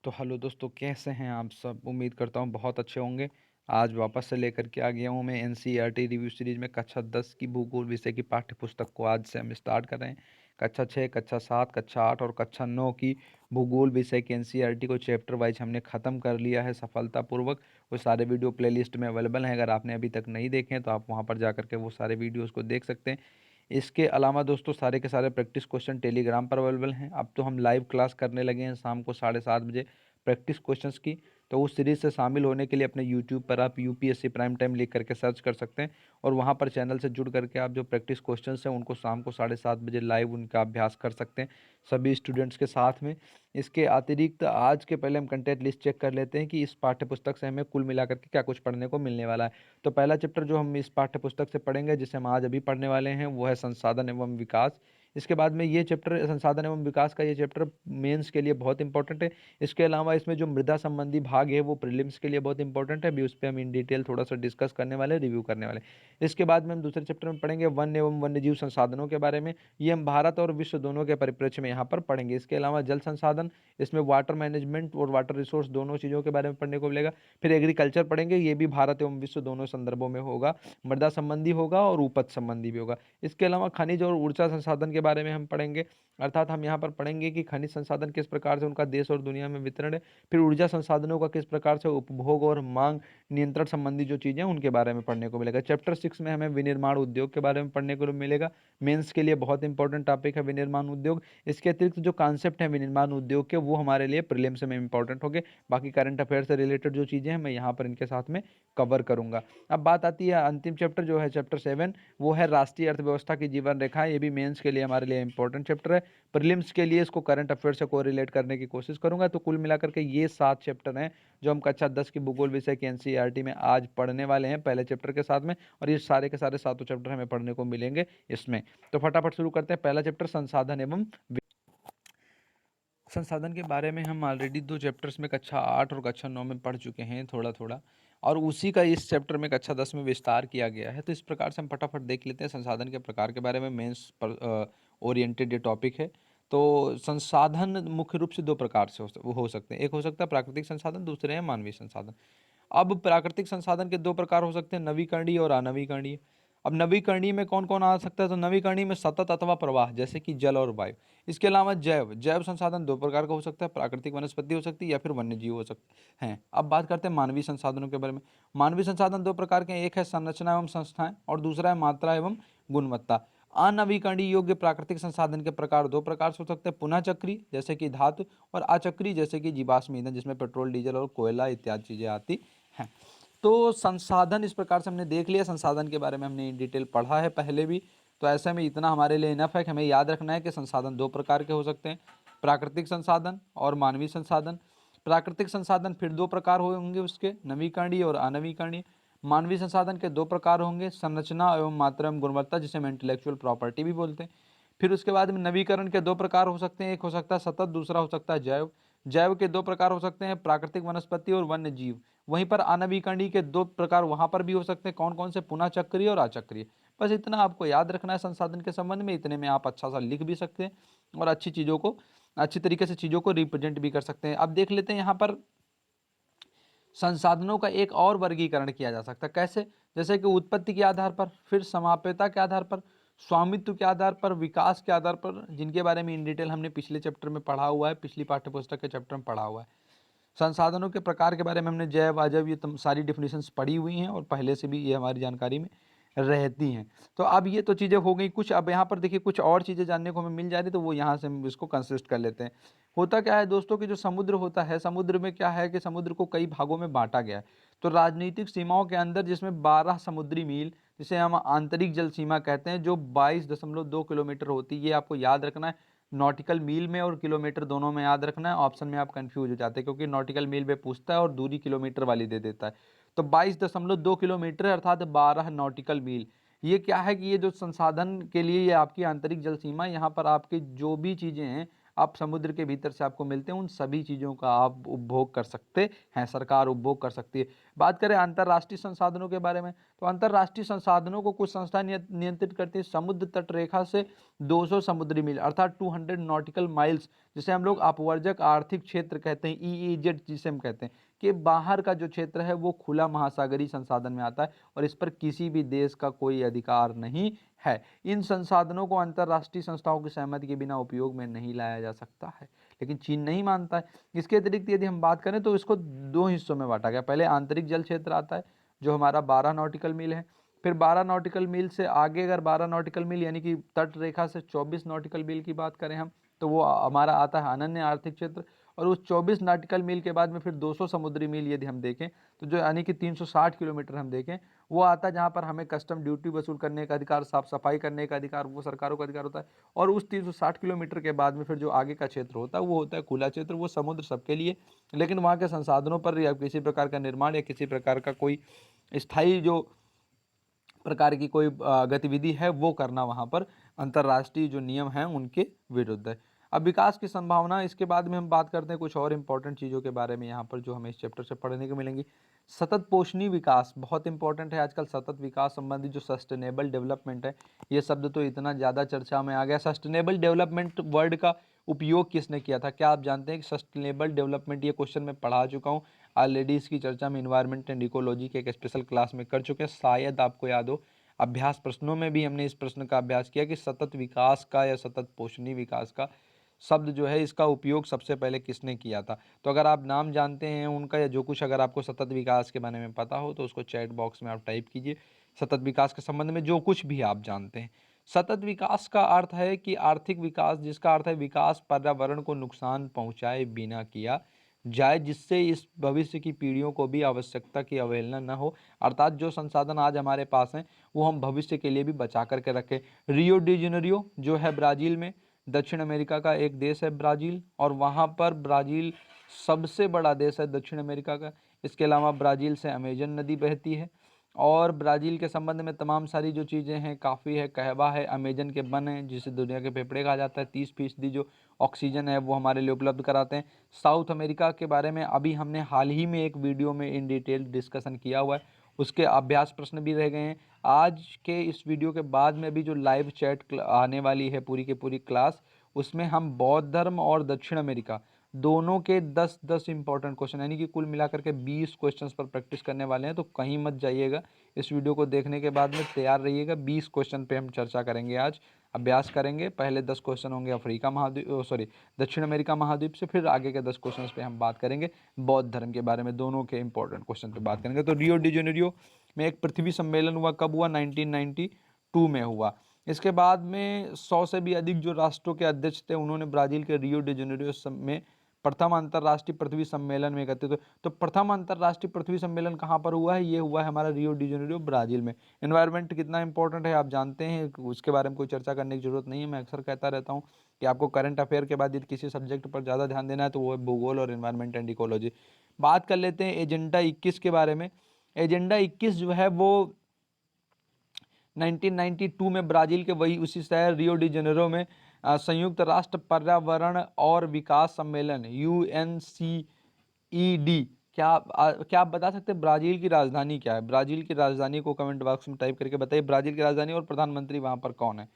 तो हेलो दोस्तों, कैसे हैं आप सब? उम्मीद करता हूँ बहुत अच्छे होंगे। आज वापस से लेकर के आ गया हूँ मैं एनसीईआरटी रिव्यू सीरीज में कक्षा 10 की भूगोल विषय की पाठ्य पुस्तक को आज से हम स्टार्ट कर रहे हैं। कक्षा 6, कक्षा 7, कक्षा 8 और कक्षा 9 की भूगोल विषय की एनसीईआरटी को चैप्टर वाइज हमने ख़त्म कर लिया है सफलतापूर्वक। वो सारे वीडियो प्लेलिस्ट में अवेलेबल हैं। अगर आपने अभी तक नहीं देखे हैं तो आप वहाँ पर जा करके वो सारे वीडियोज़ को देख सकते हैं। इसके अलावा दोस्तों सारे के सारे प्रैक्टिस क्वेश्चन टेलीग्राम पर अवेलेबल हैं। अब तो हम लाइव क्लास करने लगे हैं शाम को 7:30 बजे प्रैक्टिस क्वेश्चंस की। तो उस सीरीज से शामिल होने के लिए अपने यूट्यूब पर आप यूपीएससी प्राइम टाइम लिख करके सर्च कर सकते हैं और वहाँ पर चैनल से जुड़ करके आप जो प्रैक्टिस क्वेश्चंस हैं उनको शाम को 7:30 बजे लाइव उनका अभ्यास कर सकते हैं सभी स्टूडेंट्स के साथ में। इसके अतिरिक्त आज के पहले हम कंटेंट लिस्ट चेक कर लेते हैं कि इस पाठ्य पुस्तक से हमें कुल मिलाकर के क्या कुछ पढ़ने को मिलने वाला है। तो पहला चैप्टर जो हम इस पाठ्य पुस्तक से पढ़ेंगे, जिसे हम आज अभी पढ़ने वाले हैं, वो है संसाधन एवं विकास। इसके बाद में ये चैप्टर संसाधन एवं विकास का ये चैप्टर मेंस के लिए बहुत इंपॉर्टेंट है। इसके अलावा इसमें जो मृदा संबंधी भाग है वो प्रीलिम्स के लिए बहुत इंपॉर्टेंट है। अभी उस पर हम इन डिटेल थोड़ा सा डिस्कस करने वाले, रिव्यू करने वाले। इसके बाद में हम दूसरे चैप्टर में पढ़ेंगे वन एवं वन्यजीव संसाधनों के बारे में। ये हम भारत और विश्व दोनों के परिप्रेक्ष्य में यहाँ पर पढ़ेंगे। इसके अलावा जल संसाधन, इसमें वाटर मैनेजमेंट और वाटर रिसोर्स दोनों चीज़ों के बारे में पढ़ने को मिलेगा। फिर एग्रीकल्चर पढ़ेंगे, ये भी भारत एवं विश्व दोनों संदर्भों में होगा। मृदा संबंधी होगा और उपज संबंधी भी होगा। इसके अलावा खनिज और ऊर्जा संसाधन के बारे में हम पढ़ेंगे, अर्थात हम यहाँ पर पढ़ेंगे कि खनिज संसाधन किस प्रकार से उनका देश और दुनिया में वितरण है। फिर ऊर्जा संसाधनों का किस प्रकार से उपभोग और मांग नियंत्रण संबंधी जो चीज़ें हैं उनके बारे में पढ़ने को मिलेगा। चैप्टर 6 में हमें विनिर्माण उद्योग के बारे में पढ़ने को मिलेगा। मेंस के लिए बहुत इंपॉर्टेंट टॉपिक है विनिर्माण उद्योग। इसके अतिरिक्त जो कॉन्सेप्ट है विनिर्माण उद्योग के, वो हमारे लिए प्रीलिम्स में इंपॉर्टेंट होंगे। बाकी करंट अफेयर से रिलेटेड जो चीज़ें हैं मैं यहाँ पर इनके साथ में कवर करूंगा। अब बात आती है अंतिम चैप्टर जो है चैप्टर 7, वो है राष्ट्रीय अर्थव्यवस्था की जीवन रेखा। ये भी मेंस के लिए हमारे लिए इंपॉर्टेंट चैप्टर है। प्रीलिम्स के लिए इसको करंट अफेयर से कोरिलेट करने की कोशिश करूंगा। तो कुल मिलाकर के ये 7 चैप्टर हैं जो हम कक्षा 10 की भूगोल विषय की एनसीईआरटी में आज पढ़ने वाले हैं पहले चैप्टर के साथ में। और ये सारे के सारे सातों चैप्टर हमें पढ़ने को मिलेंगे इसमें। तो फटाफट शुरू करते हैं। पहला चैप्टर संसाधन एवं संसाधन के बारे में हम ऑलरेडी 2 चैप्टर्स में कक्षा 8 और कक्षा 9 में पढ़ चुके हैं थोड़ा थोड़ा, और उसी का इस चैप्टर में कक्षा 10 में विस्तार किया गया है। तो इस प्रकार से हम फटाफट देख लेते हैं संसाधन के प्रकार के बारे में। मेंस पर ओरिएंटेड ये टॉपिक है। तो संसाधन मुख्य रूप से 2 प्रकार से हो सकते हैं। एक हो सकता है प्राकृतिक संसाधन, दूसरे हैं मानवीय संसाधन। अब प्राकृतिक संसाधन के 2 प्रकार हो सकते हैं, नवीकरणीय और अनवीकरणीय। अब नवीकरणीय में कौन कौन आ सकता है? तो नवीकरणीय में सतत अथवा प्रवाह, जैसे कि जल और वायु। इसके अलावा जैव जैव संसाधन 2 प्रकार का हो सकता है, प्राकृतिक वनस्पति हो सकती है या फिर वन्य जीव हो सकते हैं। अब बात करते हैं मानवीय संसाधनों के बारे में। मानवीय संसाधन 2 प्रकार के हैं, एक है संरचना एवं संस्थाएं और दूसरा है मात्रा एवं गुणवत्ता। अनवीकरणीय योग्य प्राकृतिक संसाधन के प्रकार 2 प्रकार से हो सकते हैं, पुनः चक्रीय जैसे कि धातु, और अचक्रीय जैसे कि जीवाश्म ईंधन, जिसमें पेट्रोल, डीजल और कोयला इत्यादि चीजें आती हैं। तो संसाधन इस प्रकार से हमने देख लिया। संसाधन के बारे में हमने इन डिटेल पढ़ा है पहले भी। तो ऐसे में इतना हमारे लिए इनफ है कि हमें याद रखना है कि संसाधन 2 प्रकार के हो सकते हैं, प्राकृतिक संसाधन और मानवीय संसाधन। प्राकृतिक संसाधन फिर 2 प्रकार होंगे उसके, नवीकरणीय और अनवीकरणीय। मानवीय संसाधन के 2 प्रकार होंगे, संरचना एवं मात्रा एवं गुणवत्ता, जिसे हम इंटेलेक्चुअल प्रॉपर्टी भी बोलते हैं। फिर उसके बाद में नवीकरण के 2 प्रकार हो सकते हैं, एक हो सकता है सतत, दूसरा हो सकता है जैव। जैव के 2 प्रकार हो सकते हैं, प्राकृतिक वनस्पति और वन्य जीव। वहीं पर अनवीकरणीय के 2 प्रकार वहां पर भी हो सकते हैं, कौन कौन से? पुनः चक्रीय और अचक्रीय। बस इतना आपको याद रखना है संसाधन के संबंध में। इतने में आप अच्छा सा लिख भी सकते हैं और अच्छी चीज़ों को, अच्छी तरीके से चीज़ों को रिप्रेजेंट भी कर सकते हैं। अब देख लेते हैं यहाँ पर संसाधनों का एक और वर्गीकरण किया जा सकता है। कैसे? जैसे कि उत्पत्ति के आधार पर, फिर समाप्यता के आधार पर, स्वामित्व के आधार पर, विकास के आधार पर, जिनके बारे में इन डिटेल हमने पिछले चैप्टर में पढ़ा हुआ है, पिछली पाठ्यपुस्तक के चैप्टर में पढ़ा हुआ है। संसाधनों के प्रकार के बारे में हमने जैव अजैव ये सारी डिफिनीशंस पढ़ी हुई हैं और पहले से भी ये हमारी जानकारी में रहती हैं। तो अब ये तो चीज़ें हो गई कुछ। अब यहाँ पर देखिए कुछ और चीज़ें जानने को हमें मिल जा रही, तो वो यहाँ से हम इसको कंसिस्ट कर लेते हैं। होता क्या है दोस्तों कि जो समुद्र होता है, समुद्र में क्या है कि समुद्र को कई भागों में बांटा गया है। तो राजनीतिक सीमाओं के अंदर, जिसमें 12 समुद्री मील, जिसे हम आंतरिक जल सीमा कहते हैं, जो 22.2 किलोमीटर होती है, ये आपको याद रखना है। नॉटिकल मील में और किलोमीटर दोनों में याद रखना है। ऑप्शन में आप कंफ्यूज हो जाते हैं क्योंकि नॉटिकल मील में पूछता है और दूरी किलोमीटर वाली दे देता है। तो 22.2 किलोमीटर अर्थात 12 नॉटिकल मील। ये क्या है कि ये जो संसाधन के लिए ये आपकी आंतरिक जल सीमा, यहाँ पर आपकी जो भी चीज़ें हैं, आप समुद्र के भीतर से आपको मिलते हैं, उन सभी चीज़ों का आप उपभोग कर सकते हैं, सरकार उपभोग कर सकती है। बात करें अंतर्राष्ट्रीय संसाधनों के बारे में, तो अंतर्राष्ट्रीय संसाधनों को कुछ संस्था नियंत्रित करती है। समुद्र तट रेखा से 200 समुद्री मील अर्थात 200 नॉटिकल माइल्स, जिसे हम लोग अपवर्जक आर्थिक क्षेत्र कहते हैं, EEZ जिसे हम कहते हैं, कि बाहर का जो क्षेत्र है वो खुला महासागरीय संसाधन में आता है और इस पर किसी भी देश का कोई अधिकार नहीं है। इन संसाधनों को अंतर्राष्ट्रीय संस्थाओं की सहमति के बिना उपयोग में नहीं लाया जा सकता है, लेकिन चीन नहीं मानता है। इसके अतिरिक्त यदि हम बात करें तो इसको दो हिस्सों में बांटा गया। पहले आंतरिक जल क्षेत्र आता है जो हमारा 12 नॉटिकल मील है, फिर 12 नॉटिकल मील से आगे अगर 12 नॉटिकल मील यानी कि तट रेखा से 24 नॉटिकल मील की बात करें हम, तो वो हमारा आता है अनन्य आर्थिक क्षेत्र। और उस 24 नॉटिकल मील के बाद में फिर 200 समुद्री मील यदि हम देखें तो जो यानी कि 360 किलोमीटर हम देखें, वो आता है जहाँ पर हमें कस्टम ड्यूटी वसूल करने का अधिकार, साफ सफाई करने का अधिकार, वो सरकारों का अधिकार होता है। और उस 360 किलोमीटर के बाद में फिर जो आगे का क्षेत्र होता है वो होता है खुला क्षेत्र, वो समुद्र सबके लिए, लेकिन वहाँ के संसाधनों पर या किसी प्रकार का निर्माण या किसी प्रकार का कोई स्थायी जो प्रकार की कोई गतिविधि है वो करना वहाँ पर अंतर्राष्ट्रीय जो नियम हैं उनके विरुद्ध है। अब विकास की संभावना, इसके बाद में हम बात करते हैं कुछ और इंपॉर्टेंट चीज़ों के बारे में यहाँ पर जो हमें इस चैप्टर से पढ़ने को मिलेंगी। सतत पोषणीय विकास बहुत इंपॉर्टेंट है आजकल। सतत विकास संबंधी जो सस्टेनेबल डेवलपमेंट है, ये शब्द तो इतना ज़्यादा चर्चा में आ गया। सस्टेनेबल डेवलपमेंट वर्ड का उपयोग किसने किया था, क्या आप जानते हैं कि सस्टेनेबल डेवलपमेंट, ये क्वेश्चन मैं पढ़ा चुका हूँ ऑलरेडी, इसकी चर्चा में इन्वायरमेंट एंड इकोलॉजी के एक स्पेशल क्लास में कर चुके हैं, शायद आपको याद हो। अभ्यास प्रश्नों में भी हमने इस प्रश्न का अभ्यास किया कि सतत विकास का या सतत पोषणीय विकास का शब्द जो है इसका उपयोग सबसे पहले किसने किया था। तो अगर आप नाम जानते हैं उनका या जो कुछ अगर आपको सतत विकास के बारे में पता हो तो उसको चैट बॉक्स में आप टाइप कीजिए, सतत विकास के संबंध में जो कुछ भी आप जानते हैं। सतत विकास का अर्थ है कि आर्थिक विकास, जिसका अर्थ है विकास पर्यावरण को नुकसान पहुंचाए बिना किया जाए, जिससे इस भविष्य की पीढ़ियों को भी आवश्यकता की अवहेलना न हो। अर्थात जो संसाधन आज हमारे पास हैं वो हम भविष्य के लिए भी बचा करके रखें। रियो डी जेनेरियो जो है ब्राज़ील में, दक्षिण अमेरिका का एक देश है ब्राज़ील, और वहाँ पर ब्राज़ील सबसे बड़ा देश है दक्षिण अमेरिका का। इसके अलावा ब्राज़ील से अमेजन नदी बहती है और ब्राज़ील के संबंध में तमाम सारी जो चीज़ें हैं काफ़ी है। कहवा है, अमेजन के वन हैं जिसे दुनिया के फेफड़े कहा जाता है। 30% जो ऑक्सीजन है वो हमारे लिए उपलब्ध कराते हैं। साउथ अमेरिका के बारे में अभी हमने हाल ही में एक वीडियो में इन डिटेल डिस्कशन किया हुआ है, उसके अभ्यास प्रश्न भी रह गए हैं। आज के इस वीडियो के बाद में भी जो लाइव चैट आने वाली है पूरी की पूरी क्लास, उसमें हम बौद्ध धर्म और दक्षिण अमेरिका दोनों के 10-10 इंपॉर्टेंट क्वेश्चन यानी कि कुल मिलाकर के 20 क्वेश्चंस पर प्रैक्टिस करने वाले हैं। तो कहीं मत जाइएगा, इस वीडियो को देखने के बाद में तैयार रहिएगा। 20 क्वेश्चन पे हम चर्चा करेंगे, आज अभ्यास करेंगे। पहले 10 क्वेश्चन होंगे अफ्रीका महाद्वीप दक्षिण अमेरिका महाद्वीप से, फिर आगे के 10 क्वेश्चन पे हम बात करेंगे बौद्ध धर्म के बारे में। दोनों के इंपॉर्टेंट क्वेश्चन पे बात करेंगे। तो रियो डी जेनेरियो में एक पृथ्वी सम्मेलन हुआ, कब हुआ? 1992 में हुआ। इसके बाद में 100 से भी अधिक जो राष्ट्रों के अध्यक्ष थे उन्होंने ब्राज़ील के रियो डी जेनेरियो में प्रथम अंतर्राष्ट्रीय पृथ्वी सम्मेलन में एकत्रित हुए। तो प्रथम अंतर्राष्ट्रीय पृथ्वी सम्मेलन कहाँ पर हुआ है? ये हुआ है हमारा रियो डी जेनेरियो ब्राज़ील में। एनवायरनमेंट कितना इंपॉर्टेंट है आप जानते हैं, उसके बारे में कोई चर्चा करने की जरूरत नहीं है। मैं अक्सर कहता रहता हूँ कि आपको करंट अफेयर के बाद यदि किसी सब्जेक्ट पर ज़्यादा ध्यान देना है तो वो है भूगोल और एनवायरनमेंट एंड इकोलॉजी। बात कर लेते हैं एजेंडा 21 के बारे में। एजेंडा 21 जो है वो 1992 में ब्राज़ील के वही उसी शहर रियो डी जेनेरो में संयुक्त राष्ट्र पर्यावरण और विकास सम्मेलन UNCED, क्या आप बता सकते हैं ब्राज़ील की राजधानी क्या है? ब्राज़ील की राजधानी को कमेंट बॉक्स में टाइप करके बताइए, ब्राज़ील की राजधानी और प्रधानमंत्री वहाँ पर कौन है?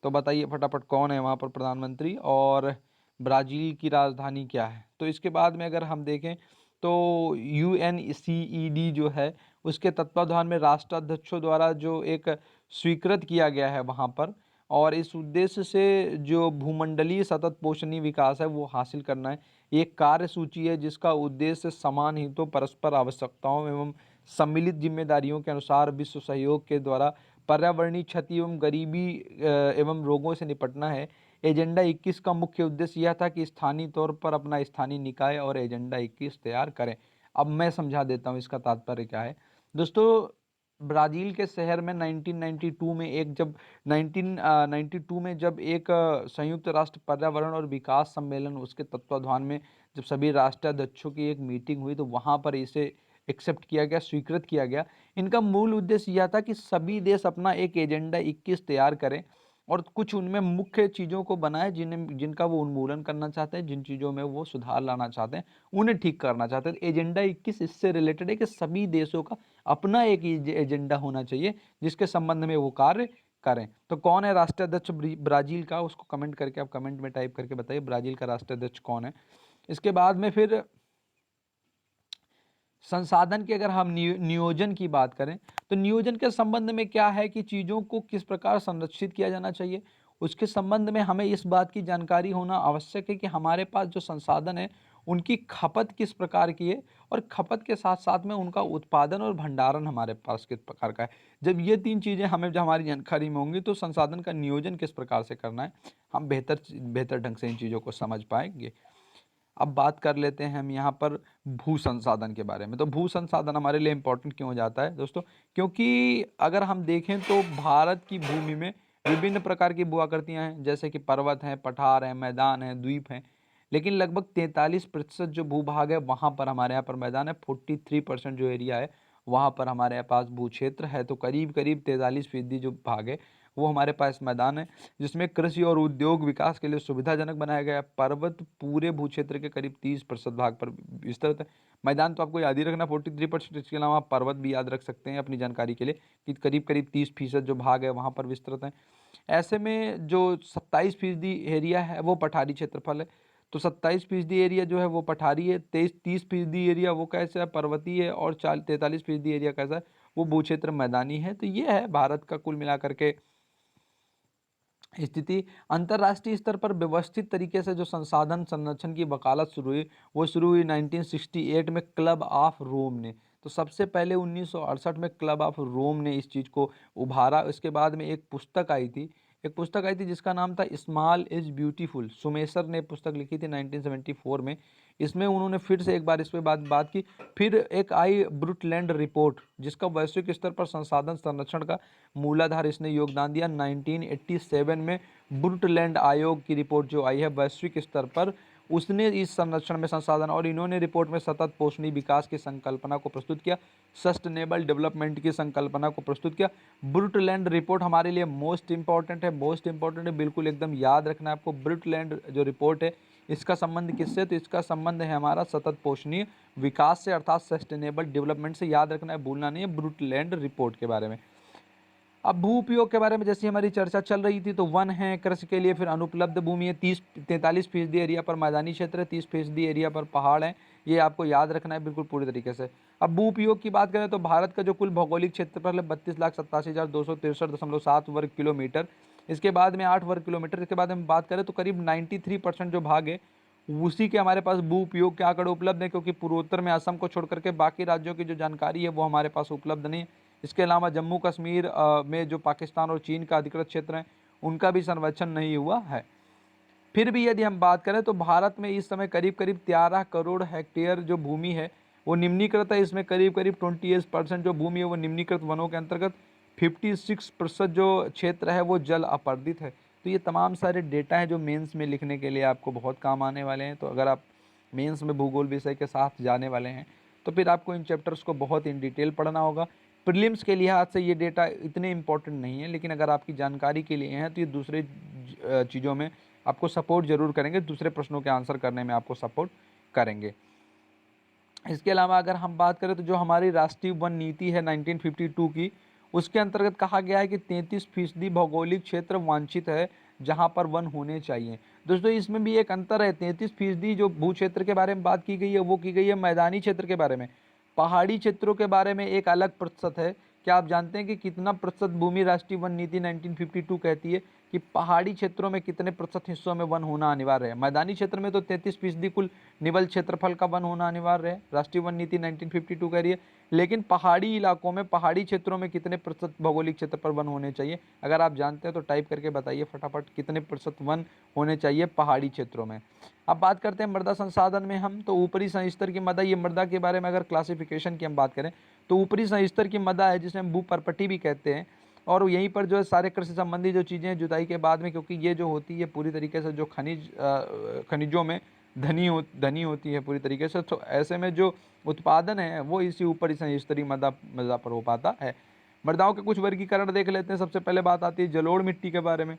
तो बताइए फटाफट कौन है वहाँ पर प्रधानमंत्री और ब्राज़ील की राजधानी क्या है? तो इसके बाद में अगर हम देखें तो UNCED जो है उसके तत्वाधान में राष्ट्राध्यक्षों द्वारा जो एक स्वीकृत किया गया है वहाँ पर, और इस उद्देश्य से जो भूमंडलीय सतत पोषणीय विकास है वो हासिल करना है। एक कार्य सूची है जिसका उद्देश्य समान हितों, परस्पर आवश्यकताओं एवं सम्मिलित जिम्मेदारियों के अनुसार विश्व सहयोग के द्वारा पर्यावरणीय क्षति एवं गरीबी एवं रोगों से निपटना है। एजेंडा 21 का मुख्य उद्देश्य यह था कि स्थानीय तौर पर अपना स्थानीय निकाय और एजेंडा 21 तैयार करें। अब मैं समझा देता हूँ इसका तात्पर्य क्या है। दोस्तों, ब्राज़ील के शहर में 1992 में एक जब 1992 में जब एक संयुक्त राष्ट्र पर्यावरण और विकास सम्मेलन उसके तत्वाधान में जब सभी राष्ट्राध्यक्षों की एक मीटिंग हुई तो वहाँ पर इसे एक्सेप्ट किया गया, स्वीकृत किया गया। इनका मूल उद्देश्य यह था कि सभी देश अपना एक एजेंडा 21 तैयार करें और कुछ उनमें मुख्य चीज़ों को बनाए जिनका वो उन्मूलन करना चाहते हैं, जिन चीज़ों में वो सुधार लाना चाहते हैं, उन्हें ठीक करना चाहते हैं। एजेंडा 21 इससे रिलेटेड है कि सभी देशों का अपना एक एजेंडा होना चाहिए जिसके संबंध में वो कार्य करें। तो कौन है राष्ट्रीय अध्यक्ष ब्राजील का, उसको कमेंट करके आप कमेंट में टाइप करके बताइए ब्राजील का राष्ट्रीय अध्यक्ष कौन है। इसके बाद में फिर संसाधन की अगर हम नियोजन की बात करें तो नियोजन के संबंध में क्या है कि चीज़ों को किस प्रकार संरक्षित किया जाना चाहिए, उसके संबंध में हमें इस बात की जानकारी होना आवश्यक है कि हमारे पास जो संसाधन है उनकी खपत किस प्रकार की है और खपत के साथ साथ में उनका उत्पादन और भंडारण हमारे पास किस प्रकार का है। जब ये तीन चीज़ें हमें जब हमारी जानकारी में होंगी तो संसाधन का नियोजन किस प्रकार से करना है हम बेहतर बेहतर ढंग से इन चीज़ों को समझ पाएंगे। अब बात कर लेते हैं हम यहाँ पर भू संसाधन के बारे में। तो भू संसाधन हमारे लिए इम्पोर्टेंट क्यों हो जाता है दोस्तों, क्योंकि अगर हम देखें तो भारत की भूमि में विभिन्न प्रकार की भू आकृतियाँ हैं, जैसे कि पर्वत हैं, पठार हैं, मैदान हैं, द्वीप हैं। लेकिन लगभग 43% जो भूभाग है वहाँ पर हमारे यहाँ पर मैदान है। 43% जो एरिया है वहाँ पर हमारे पास भू क्षेत्र है। तो करीब करीब 43% जो भाग है वो हमारे पास मैदान है, जिसमें कृषि और उद्योग विकास के लिए सुविधाजनक बनाया गया है। पर्वत पूरे भू क्षेत्र के करीब 30% भाग पर विस्तृत है। मैदान तो आपको याद ही रखना 43%। इसके अलावा आप पर्वत भी याद रख सकते हैं अपनी जानकारी के लिए कि करीब करीब 30% जो भाग है वहाँ पर विस्तृत है। ऐसे में जो 27% एरिया है वो पठारी क्षेत्रफल है। तो 27% एरिया जो है वो पठारी है, 30% एरिया वो कैसा है, पर्वतीय है, और 43% एरिया कैसा है, वो भू क्षेत्र मैदानी है। तो ये है भारत का कुल मिलाकर के स्थिति। अंतर्राष्ट्रीय स्तर पर व्यवस्थित तरीके से जो संसाधन संरक्षण की वकालत शुरू हुई वो शुरू हुई 1968 में क्लब ऑफ रोम ने। तो सबसे पहले 1968 में क्लब ऑफ रोम ने इस चीज़ को उभारा। इसके बाद में एक पुस्तक आई थी जिसका नाम था स्मॉल इज ब्यूटीफुल। सुमेसर ने पुस्तक लिखी थी 1974 में। इसमें उन्होंने फिर से एक बार इस पर बात की। फिर एक आई ब्रुटलैंड रिपोर्ट जिसका वैश्विक स्तर पर संसाधन संरक्षण का मूलाधार इसने योगदान दिया। 1987 में ब्रुटलैंड आयोग की रिपोर्ट जो आई है वैश्विक स्तर पर, उसने इस संरक्षण में संसाधन और इन्होंने रिपोर्ट में सतत पोषणीय विकास की संकल्पना को प्रस्तुत किया, सस्टेनेबल डेवलपमेंट की संकल्पना को प्रस्तुत किया। ब्रुटलैंड रिपोर्ट हमारे लिए मोस्ट इंपॉर्टेंट है, बिल्कुल एकदम याद रखना है आपको। ब्रुटलैंड जो रिपोर्ट है इसका संबंध किससे, तो इसका संबंध है हमारा सतत पोषणीय विकास से, अर्थात सस्टेनेबल डेवलपमेंट से। याद रखना है, भूलना नहीं है ब्रुटलैंड रिपोर्ट के बारे में। अब भू उपयोग के बारे में जैसी हमारी चर्चा चल रही थी तो वन है कृषि के लिए, फिर अनुपलब्ध भूमि है 43% एरिया पर मैदानी क्षेत्र है, 30% एरिया पर पहाड़ है। ये आपको याद रखना है बिल्कुल पूरी तरीके से। अब भू उपयोग की बात करें तो भारत का जो कुल भौगोलिक क्षेत्रफल है 32,87,263.7 वर्ग किलोमीटर। इसके बाद में 8 वर्ग किलोमीटर। इसके बाद हम बात करें तो करीब 93% जो भाग है उसी के हमारे पास भू उपयोग के आंकड़े उपलब्ध हैं, क्योंकि पूर्वोत्तर में असम को छोड़ करके बाकी राज्यों की जो जानकारी है वो हमारे पास उपलब्ध नहीं है। इसके अलावा जम्मू कश्मीर में जो पाकिस्तान और चीन का अधिकृत क्षेत्र है उनका भी सर्वेक्षण नहीं हुआ है। फिर भी यदि हम बात करें तो भारत में इस समय करीब करीब 13 करोड़ हेक्टेयर जो भूमि है वो निम्नीकृत है। इसमें करीब करीब 28% जो भूमि है वो निम्नीकृत वनों के अंतर्गत, 56% जो क्षेत्र है वो जल अपर्दित है। तो ये तमाम सारे डेटा हैं जो मेंस में लिखने के लिए आपको बहुत काम आने वाले हैं। तो अगर आप मेंस में भूगोल विषय के साथ जाने वाले हैं तो फिर आपको इन चैप्टर्स को बहुत इन डिटेल पढ़ना होगा। प्रीलिम्स के लिहाज से ये डेटा इतने इंपॉर्टेंट नहीं है, लेकिन अगर आपकी जानकारी के लिए हैं तो ये दूसरे चीज़ों में आपको सपोर्ट जरूर करेंगे, दूसरे प्रश्नों के आंसर करने में आपको सपोर्ट करेंगे। इसके अलावा अगर हम बात करें तो जो हमारी राष्ट्रीय वन नीति है 1952 की, उसके अंतर्गत कहा गया है कि 33% भौगोलिक क्षेत्र वांछित है जहां पर वन होने चाहिए। दोस्तों इसमें भी एक अंतर है। 33% जो भू क्षेत्र के बारे में बात की गई है वो की गई है मैदानी क्षेत्र के बारे में। पहाड़ी क्षेत्रों के बारे में एक अलग प्रतिशत है। क्या आप जानते हैं कि कितना प्रतिशत भूमि राष्ट्रीय वन नीति 1952 कहती है कि पहाड़ी क्षेत्रों में कितने प्रतिशत हिस्सों में वन होना अनिवार्य है? मैदानी क्षेत्र में तो 33% कुल निवल क्षेत्रफल का वन होना अनिवार्य है, राष्ट्रीय वन नीति 1952 कह रही है। लेकिन पहाड़ी इलाकों में, पहाड़ी क्षेत्रों में कितने प्रतिशत भौगोलिक क्षेत्र पर वन होने चाहिए? अगर आप जानते हैं तो टाइप करके बताइए फटाफट, कितने प्रतिशत वन होने चाहिए पहाड़ी क्षेत्रों में। अब बात करते हैं मृदा संसाधन में हम, तो ऊपरी संस्तर की मृदा, ये मृदा के बारे में अगर क्लासिफिकेशन की हम बात करें तो ऊपरी संस्तर की मृदा है जिसे हम भूपर्पटी भी कहते हैं। और यहीं पर जो है सारे कृषि संबंधी जो चीज़ें हैं जुताई के बाद में, क्योंकि ये जो होती है पूरी तरीके से जो खनिजों में धनी होती है पूरी तरीके से, तो ऐसे में जो उत्पादन है वो इसी ऊपरी संस्तरीय मृदा पर हो पाता है। मृदाओं के कुछ वर्गीकरण देख लेते हैं। सबसे पहले बात आती है जलोढ़ मिट्टी के बारे में।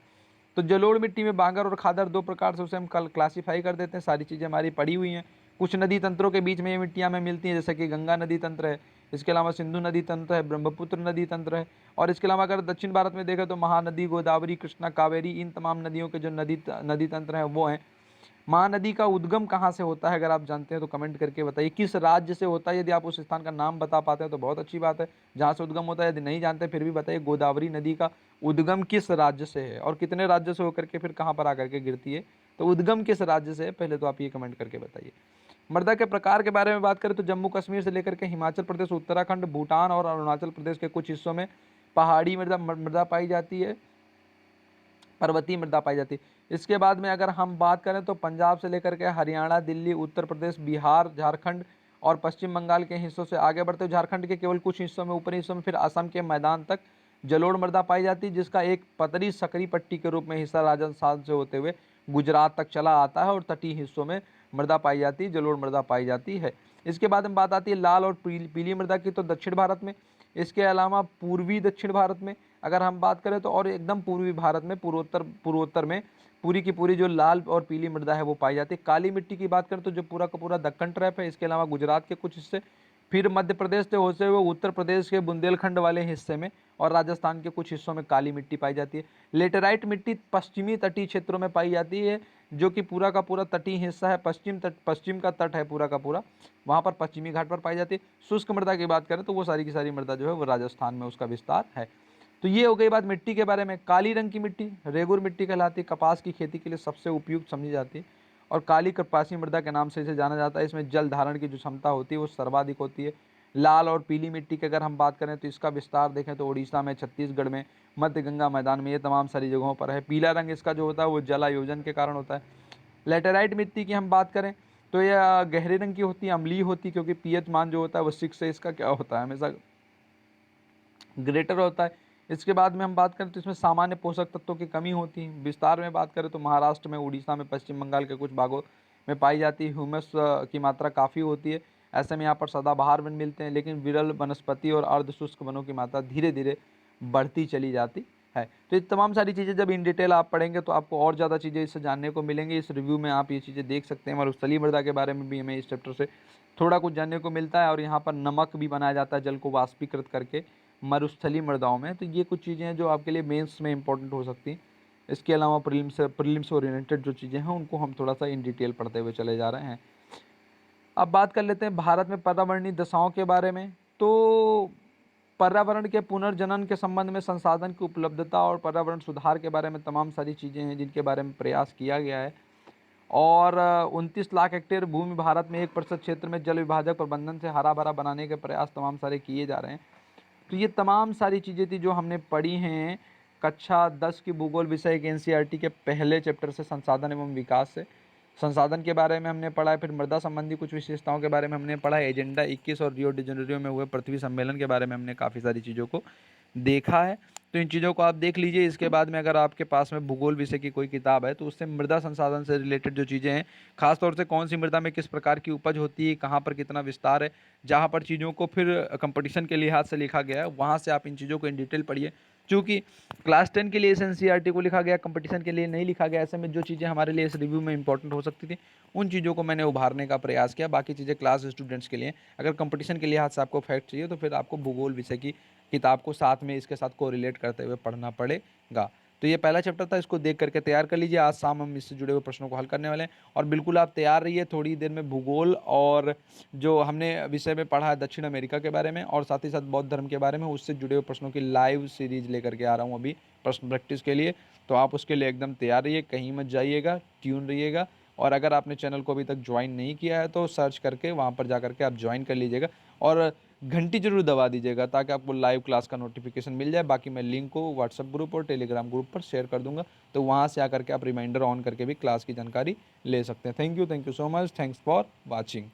तो जलोढ़ मिट्टी में बांगर और खादर दो प्रकार से उसे हम कल क्लासीफाई कर देते हैं। सारी चीज़ें हमारी पड़ी हुई हैं। कुछ नदी तंत्रों के बीच में ये मिट्टियाँ हमें मिलती हैं, जैसे कि गंगा नदी तंत्र है, इसके अलावा सिंधु नदी तंत्र है, ब्रह्मपुत्र नदी तंत्र है, और इसके अलावा अगर दक्षिण भारत में देखें तो महानदी, गोदावरी, कृष्णा, कावेरी, इन तमाम नदियों के जो नदी तंत्र हैं वो हैं। महानदी का उद्गम कहाँ से होता है, अगर आप जानते हैं तो कमेंट करके बताइए। किस राज्य से होता है, यदि आप उस स्थान का नाम बता पाते हैं तो बहुत अच्छी बात है, जहाँ से उद्गम होता है। यदि नहीं जानते फिर भी बताइए गोदावरी नदी का उद्गम किस राज्य से है, और कितने राज्य से होकर के फिर कहाँ पर आकर के गिरती है। तो उद्गम किस राज्य से है, पहले तो आप ये कमेंट करके बताइए। मृदा के प्रकार के बारे में बात करें तो जम्मू कश्मीर से लेकर के हिमाचल प्रदेश, उत्तराखंड, भूटान और अरुणाचल प्रदेश के कुछ हिस्सों में पहाड़ी मृदा पाई जाती है, पर्वतीय मृदा पाई जाती है। इसके बाद में अगर हम बात करें तो पंजाब से लेकर के हरियाणा, दिल्ली, उत्तर प्रदेश, बिहार, झारखंड और पश्चिम बंगाल के हिस्सों से आगे बढ़ते हुए झारखंड के केवल कुछ हिस्सों में, ऊपरी हिस्सों में, फिर असम के मैदान तक जलोढ़ मृदा पाई जाती है, जिसका एक पतली सकरी पट्टी के रूप में हिस्सा राजस्थान से होते हुए गुजरात तक चला आता है, और तटीय हिस्सों में मृदा पाई जाती है, जलोढ़ मृदा पाई जाती है। इसके बाद में बात आती है लाल और पीली मृदा की, तो दक्षिण भारत में, इसके अलावा पूर्वी दक्षिण भारत में अगर हम बात करें तो, और एकदम पूर्वी भारत में, पूर्वोत्तर में पूरी की पूरी जो लाल और पीली मृदा है वो पाई जाती है। काली मिट्टी की बात करें तो जो पूरा का पूरा दक्कन ट्रैप है, इसके अलावा गुजरात के कुछ हिस्से, फिर मध्य प्रदेश से होते हुए उत्तर प्रदेश के बुंदेलखंड वाले हिस्से में और राजस्थान के कुछ हिस्सों में काली मिट्टी पाई जाती है। लेटेराइट मिट्टी पश्चिमी तटीय क्षेत्रों में पाई जाती है, जो कि पूरा का पूरा तटीय हिस्सा है, पश्चिम का तट है पूरा का पूरा, वहाँ पर पश्चिमी घाट पर पाई जाती है। शुष्क मृदा की बात करें तो वो सारी की सारी मृदा जो है वो राजस्थान में उसका विस्तार है। तो ये हो गई बात मिट्टी के बारे में। काली रंग की मिट्टी रेगुर मिट्टी कहलाती है, कपास की खेती के लिए सबसे उपयुक्त समझी जाती है और काली कपासी मृदा के नाम से इसे जाना जाता है। इसमें जल धारण की जो क्षमता होती है वो सर्वाधिक होती है। लाल और पीली मिट्टी की अगर हम बात करें तो इसका विस्तार देखें तो उड़ीसा में, छत्तीसगढ़ में, मध्य गंगा मैदान में, ये तमाम सारी जगहों पर है। पीला रंग इसका जो होता है वो जलायोजन के कारण होता है। लेटेराइट मिट्टी की हम बात करें तो यह गहरे रंग की होती है, अम्लीय होती है, क्योंकि पीएच मान जो होता है वो 6 से इसका क्या होता है, हमेशा ग्रेटर होता है। इसके बाद में हम बात करें तो इसमें सामान्य पोषक तत्वों की कमी होती है। विस्तार में बात करें तो महाराष्ट्र में, उड़ीसा में, पश्चिम बंगाल के कुछ भागों में पाई जाती है। ह्यूमस की मात्रा काफ़ी होती है। ऐसे में यहाँ पर सदाबहार वन मिलते हैं, लेकिन विरल वनस्पति और अर्धशुष्क वनों की मात्रा धीरे धीरे बढ़ती चली जाती है। तो ये तमाम सारी चीज़ें जब इन डिटेल आप पढ़ेंगे तो आपको और ज़्यादा चीज़ें इससे जानने को मिलेंगी। इस रिव्यू में आप ये चीज़ें देख सकते हैं। मरुस्थलीय मृदा के बारे में भी हमें इस चैप्टर से थोड़ा कुछ जानने को मिलता है, और यहाँ पर नमक भी बनाया जाता है जल को वाष्पीकृत करके मरुस्थलीय मृदाओं में। तो ये कुछ चीज़ें हैं जो आपके लिए मेंस में इंपॉर्टेंट हो सकती हैं। इसके अलावा प्रीलिम्स ओरिएंटेड जो चीज़ें हैं उनको हम थोड़ा सा इन डिटेल पढ़ते हुए चले जा रहे हैं। अब बात कर लेते हैं भारत में पर्यावरणीय दशाओं के बारे में। तो पर्यावरण के पुनर्जनन के संबंध में संसाधन की उपलब्धता और पर्यावरण सुधार के बारे में तमाम सारी चीज़ें हैं जिनके बारे में प्रयास किया गया है। और 29 लाख हेक्टेयर भूमि भारत में 1% क्षेत्र में जल विभाजक प्रबंधन से हरा भरा बनाने के प्रयास तमाम सारे किए जा रहे हैं। तो ये तमाम सारी चीज़ें थी जो हमने पढ़ी हैं कक्षा 10 की भूगोल विषय के एनसीईआरटी के पहले चैप्टर से, संसाधन एवं विकास से। संसाधन के बारे में हमने पढ़ा है, फिर मृदा संबंधी कुछ विशेषताओं के बारे में हमने पढ़ा है, एजेंडा 21 और रियो डी जेनेरियो में हुए पृथ्वी सम्मेलन के बारे में हमने काफ़ी सारी चीज़ों को देखा है। तो इन चीज़ों को आप देख लीजिए। इसके बाद में अगर आपके पास में भूगोल विषय की कोई किताब है तो उससे मृदा संसाधन से रिलेटेड जो चीज़ें हैं, खासतौर से कौन सी मृदा में किस प्रकार की उपज होती है, कहाँ पर कितना विस्तार है, जहाँ पर चीज़ों को फिर कंपटीशन के लिहाज से लिखा गया है, वहाँ से आप इन चीज़ों को इन डिटेल पढ़िए। चूँकि क्लास 10 के लिए इस एनसीईआरटी को लिखा गया, कंपटीशन के लिए नहीं लिखा गया, ऐसे में जो चीज़ें हमारे लिए इस रिव्यू में इंपॉर्टेंट हो सकती थी उन चीज़ों को मैंने उभारने का प्रयास किया। बाकी चीज़ें क्लास स्टूडेंट्स के लिए। अगर कंपटीशन के लिहाज से आपको फैक्ट चाहिए तो फिर आपको भूगोल विषय की किताब को साथ में इसके साथ कोरिलेट करते हुए पढ़ना पड़ेगा। तो ये पहला चैप्टर था, इसको देख करके तैयार कर लीजिए। आज शाम हम इससे जुड़े हुए प्रश्नों को हल करने वाले हैं, और बिल्कुल आप तैयार रहिए। थोड़ी देर में भूगोल और जो हमने विषय में पढ़ा है दक्षिण अमेरिका के बारे में और साथ ही साथ बौद्ध धर्म के बारे में, उससे जुड़े हुए प्रश्नों की लाइव सीरीज लेकर के आ रहा हूँ अभी प्रश्न प्रैक्टिस के लिए। तो आप उसके लिए एकदम तैयार रहिए, कहीं मत जाइएगा, ट्यून रहिएगा। और अगर आपने चैनल को अभी तक ज्वाइन नहीं किया है तो सर्च करके वहाँ पर जा करके आप ज्वाइन कर लीजिएगा, और घंटी जरूर दबा दीजिएगा ताकि आपको लाइव क्लास का नोटिफिकेशन मिल जाए। बाकी मैं लिंक को व्हाट्सएप ग्रुप और टेलीग्राम ग्रुप पर शेयर कर दूंगा, तो वहाँ से आकर के आप रिमाइंडर ऑन करके भी क्लास की जानकारी ले सकते हैं। Thank you so much, thanks for watching.